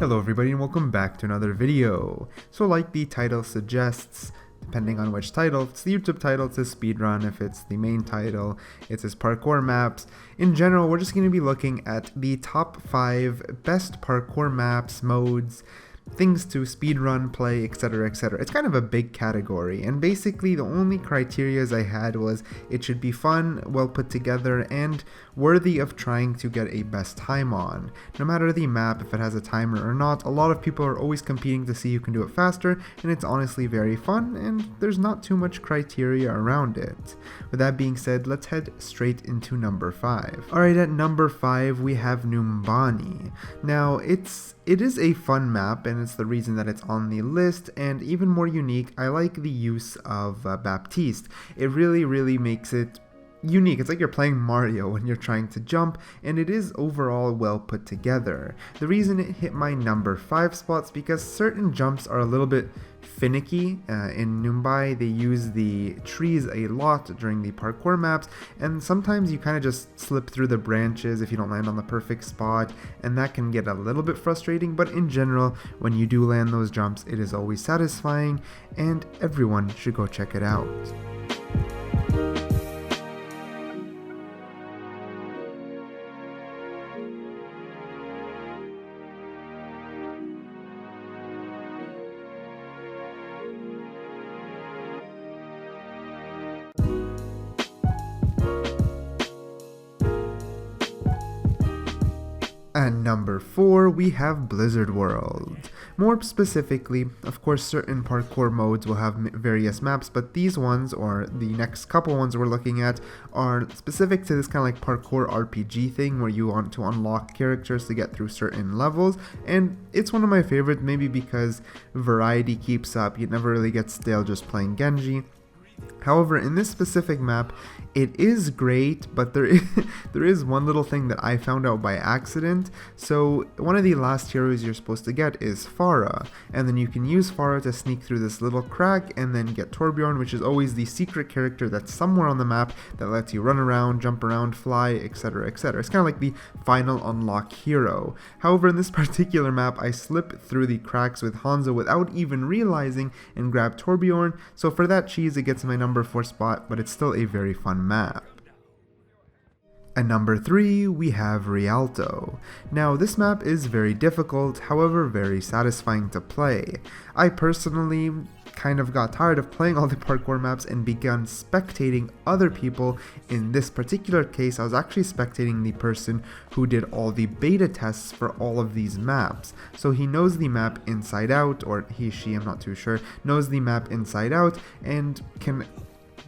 Hello everybody and welcome back to another video. So like the title suggests, depending on which title, if it's the YouTube title, it says speedrun. If it's the main title, it says parkour maps. In general, we're just going to be looking at the top 5 best parkour maps, modes, things to speedrun, play, etc, etc. It's kind of a big category, and basically the only criterias I had was it should be fun, well put together, and worthy of trying to get a best time on. No matter the map, if it has a timer or not, a lot of people are always competing to see who can do it faster, and it's honestly very fun, and there's not too much criteria around it. With that being said, let's head straight into number 5. Alright, at number 5 we have Numbani. Now, it is a fun map, and it's the reason that it's on the list, and even more unique, I like the use of Baptiste. It really makes it unique. It's like you're playing Mario when you're trying to jump, and it is overall well put together. The reason it hit my number 5 spot is because certain jumps are a little bit finicky. In Numbai, they use the trees a lot during the parkour maps, and sometimes you kind of just slip through the branches if you don't land on the perfect spot, and that can get a little bit frustrating, but in general, when you do land those jumps, it is always satisfying, and everyone should go check it out. At number 4, we have Blizzard World. More specifically, of course, certain parkour modes will have various maps, but these ones, or the next couple ones we're looking at, are specific to this kind of like parkour RPG thing where you want to unlock characters to get through certain levels, and it's one of my favorites, maybe because variety keeps up. You never really get stale just playing Genji. However, in this specific map, it is great, but there is one little thing that I found out by accident. So one of the last heroes you're supposed to get is Pharah, and then you can use Pharah to sneak through this little crack and then get Torbjorn, which is always the secret character that's somewhere on the map that lets you run around, jump around, fly, etc, etc. It's kind of like the final unlock hero. However, in this particular map, I slip through the cracks with Hanzo without even realizing and grab Torbjorn, so for that cheese it gets my number 4 spot, but it's still a very fun map. At number 3, we have Rialto. Now, this map is very difficult, however very satisfying to play. I personally kind of got tired of playing all the parkour maps and began spectating other people. In this particular case, I was actually spectating the person who did all the beta tests for all of these maps. So he knows the map inside out, or he, she, I'm not too sure, knows the map inside out and can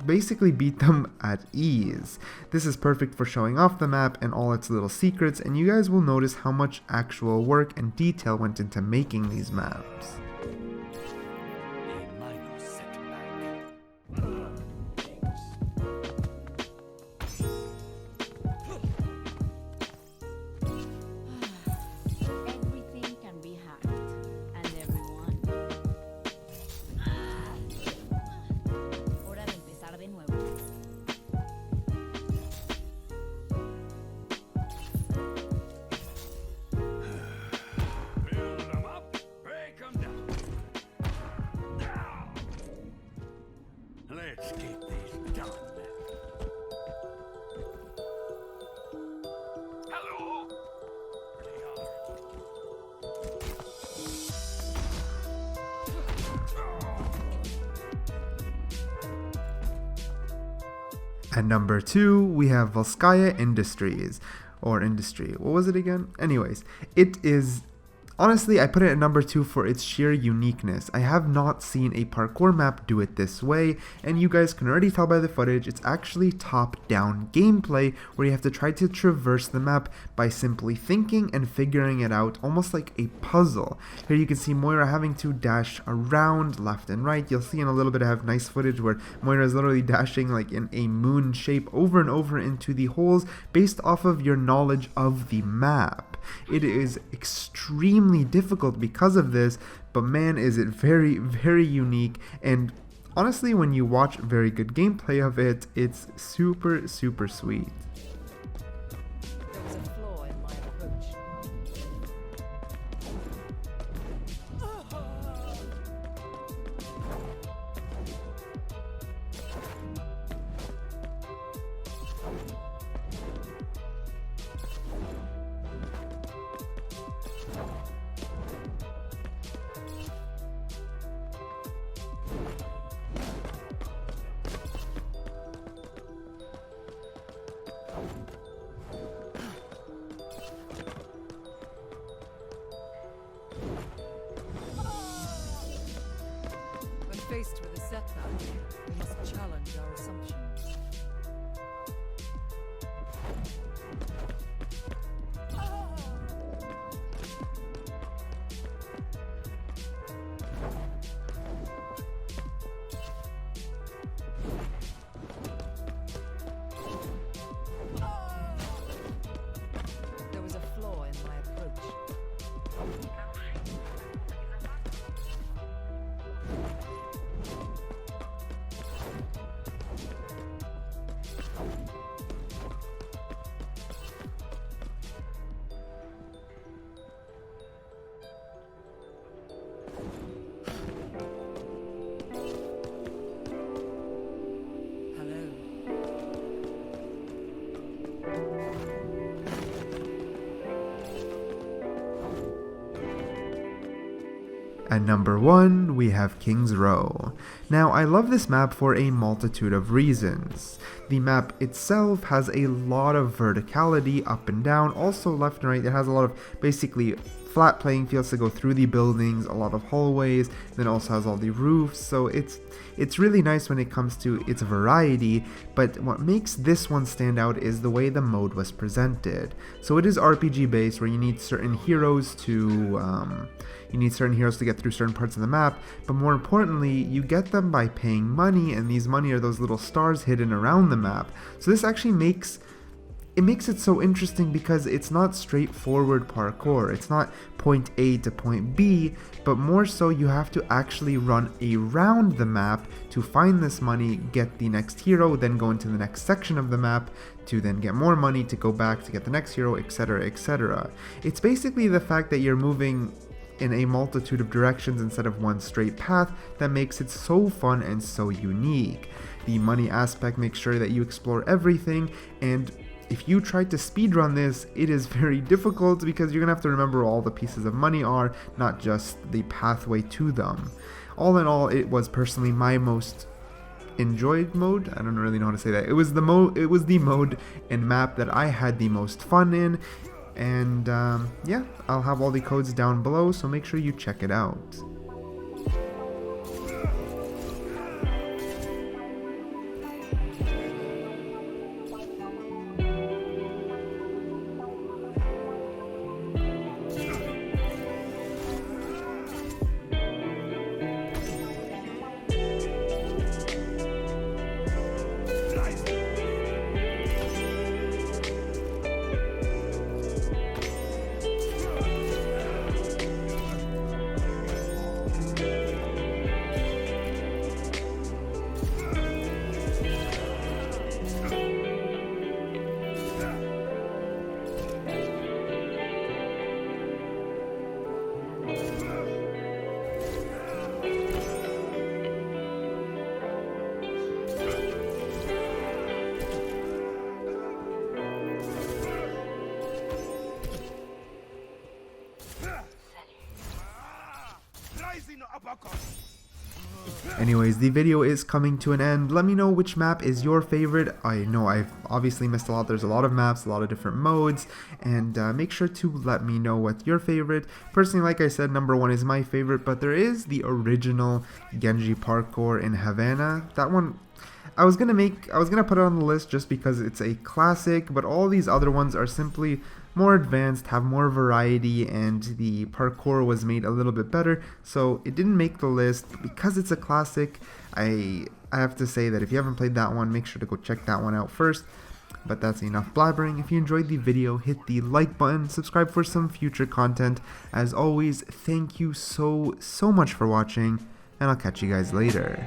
basically beat them at ease. This is perfect for showing off the map and all its little secrets, and you guys will notice how much actual work and detail went into making these maps. Let's get this done. Hello? At number 2, we have Volskaya Industries, or Industry. What was it again? Anyways, it is... Honestly, I put it at number 2 for its sheer uniqueness. I have not seen a parkour map do it this way, and you guys can already tell by the footage, it's actually top-down gameplay where you have to try to traverse the map by simply thinking and figuring it out, almost like a puzzle. Here you can see Moira having to dash around left and right. You'll see in a little bit I have nice footage where Moira is literally dashing like in a moon shape over and over into the holes based off of your knowledge of the map. It is extremely difficult because of this, but man, is it very unique, and honestly, when you watch very good gameplay of it, it's super sweet. There was a flaw in my approach. setback. We must challenge our assumptions. There was a flaw in my approach. Hello. At number 1, we have King's Row. Now, I love this map for a multitude of reasons. The map itself has a lot of verticality up and down, also left and right. It has a lot of basically flat playing fields to go through the buildings, a lot of hallways, then also has all the roofs, so it's really nice when it comes to its variety, but what makes this one stand out is the way the mode was presented. So it is RPG based, where you need certain heroes to get through certain parts of the map, but more importantly, you get them by paying money, and these money are those little stars hidden around the map. So this actually makes it so interesting because it's not straightforward parkour. It's not point A to point B, but more so you have to actually run around the map to find this money, get the next hero, then go into the next section of the map to then get more money to go back to get the next hero, etc., etc. It's basically the fact that you're moving in a multitude of directions instead of one straight path that makes it so fun and so unique. The money aspect makes sure that you explore everything, and if you try to speedrun this, it is very difficult because you're gonna have to remember all the pieces of money are, not just the pathway to them. All in all, it was personally my most enjoyed mode. I don't really know how to say that. It was the mode and map that I had the most fun in, and yeah, I'll have all the codes down below, so make sure you check it out. Anyways, the video is coming to an end. Let me know which map is your favorite. I know I've obviously missed a lot. There's a lot of maps, a lot of different modes, and make sure to let me know what's your favorite. Personally, like I said, number 1 is my favorite, but there is the original Genji parkour in Havana. That one I was gonna put it on the list just because it's a classic, but all these other ones are simply more advanced, have more variety, and the parkour was made a little bit better, so it didn't make the list. Because it's a classic, I have to say that if you haven't played that one, make sure to go check that one out first. But that's enough blabbering. If you enjoyed the video, hit the like button, subscribe for some future content. As always, thank you so much for watching, and I'll catch you guys later.